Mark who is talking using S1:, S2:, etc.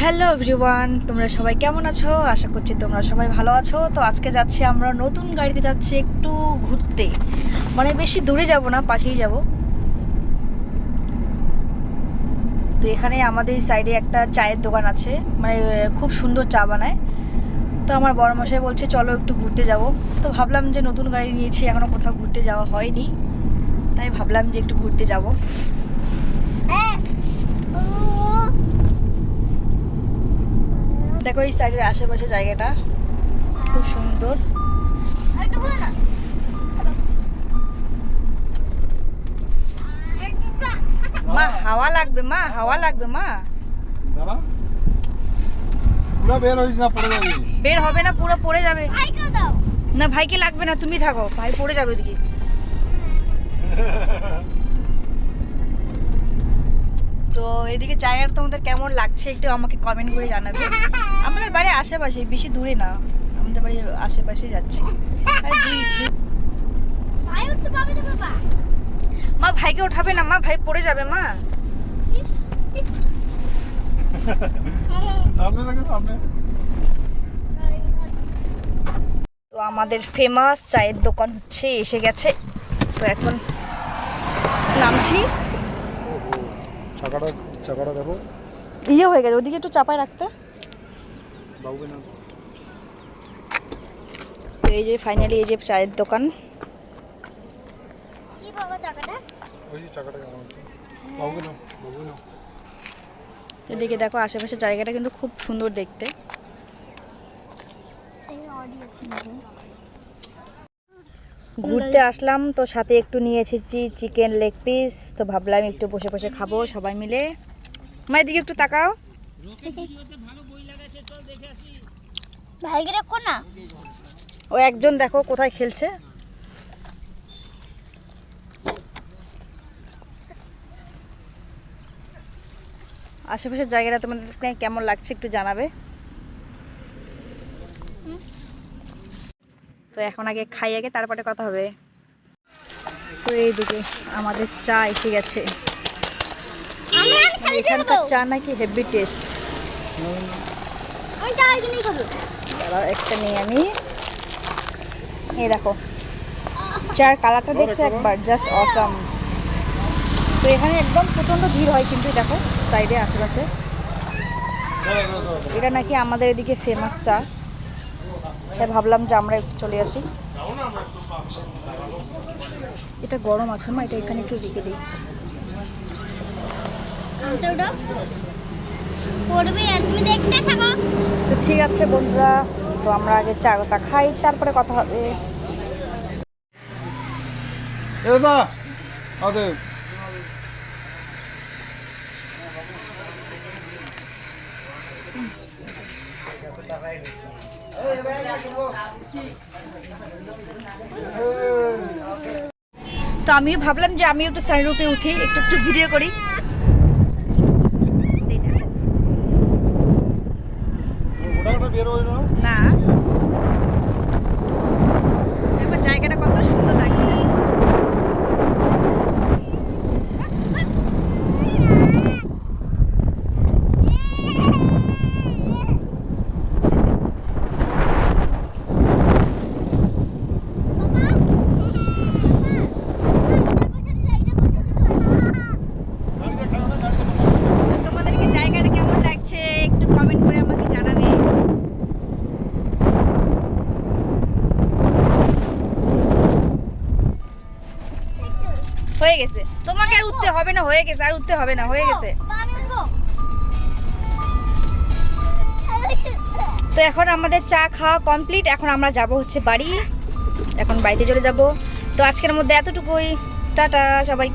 S1: Hello everyone, তোমরা সবাই কেমন আছো? আশা করছি তোমরা সবাই ভালো আছো। তো আজকে যাচ্ছি আমরা নতুন গাড়িতে যাচ্ছি একটু ঘুরতে, মানে বেশি দূরে যাব না, পাশেই যাব। তো এখানে আমাদের এই সাইডে একটা চায়ের দোকান আছে, মানে খুব সুন্দর চা বানায়। তো আমার বড় মশাই বলছে চলো একটু ঘুরতে যাব। তো ভাবলাম যে নতুন গাড়ি নিয়েছি, এখনও কোথাও ঘুরতে যাওয়া হয়নি, তাই ভাবলাম যে একটু ঘুরতে যাব। দেখো এই সাইডের আশেপাশে জায়গাটা খুব সুন্দর। মা হাওয়া লাগবে, মা হাওয়া লাগবে, মা বের হবে না, পুরো পড়ে যাবে। না ভাইকে লাগবে না, তুমি থাকো, ভাই পড়ে যাবে ওদিকে। তো এদিকে জায়গাটা তোমাদের কেমন লাগছে একটু আমাকে কমেন্ট করে জানাবে। আমাদের বাড়ির আশেপাশে, বেশি দূরে না, আমাদের বাড়ির আশেপাশে যাচ্ছি। মা ভাইকে ওঠাবে না, মা ভাই পড়ে যাবে। মা তো আমাদের ফেমাস চায়ের দোকান হচ্ছে এসে গেছে। তো এখন নামছি।
S2: চাকাটা দেখো,
S1: ইয়ে হয়ে গেছে, ওদিকে একটু চাপায় রাখতে। তো এই যে ফাইনালি এই যে চায়ের দোকান। এদিকে দেখো আশেপাশে জায়গাটা কিন্তু খুব সুন্দর দেখতে। ঘুরতে আসলাম তো সাথে একটু নিয়ে এসেছি চিকেন লেগ পিস। তো ভাবলাম একটু বসে বসে খাবো সবাই মিলে। মা এদিকে একটু তাকাও।
S3: ভাইকে দেখো না,
S1: ও একজন দেখো কোথায় খেলছে। আশেপাশের জায়গাটা তোমাদের কেমন লাগছে একটু জানাবে। তো এখন আগে খাই, আগে তারপরে কথা হবে। তো এইদিকে আমাদের চা এসে গেছে। এখানকার চা নাকি হেভি টেস্ট। একটা নেই আমি। এই দেখো চার কালারটা দেখছো একবার, জাস্ট অসাম। তো এখানে একদম প্রচণ্ড ভিড় হয় কিন্তু দেখো সাইডে আশেপাশে। এটা নাকি আমাদের এদিকে ফেমাস চা, তাই ভাবলাম যে আমরা একটু চলে আসি। এটা গরম আছে মা, এটা এখানে একটু রেখে দিই। তো ঠিক আছে বন্ধুরা, তো আমরা আগে চাটা খাই তারপরে কথা হবে। তো আমিও ভাবলাম যে আমি একটু সানরুফে উঠি, একটু একটু ভিডিও করি। না দেখো জায়গাটা কত সুন্দর লাগছে। তোমাদেরকে জায়গাটা কেমন লাগছে একটু কমেন্ট করে আমাকে জানাবে। হয়ে গেছে, তোমাকে আর উঠতে হবে না, হয়ে গেছে, আর উঠতে হবে না, হয়ে গেছে। তো এখন আমাদের চা খাওয়া কমপ্লিট, এখন আমরা যাব হচ্ছে বাড়ি, এখন বাড়িতে চলে যাব। তো আজকের মধ্যে এতটুকুই, টাটা সবাই।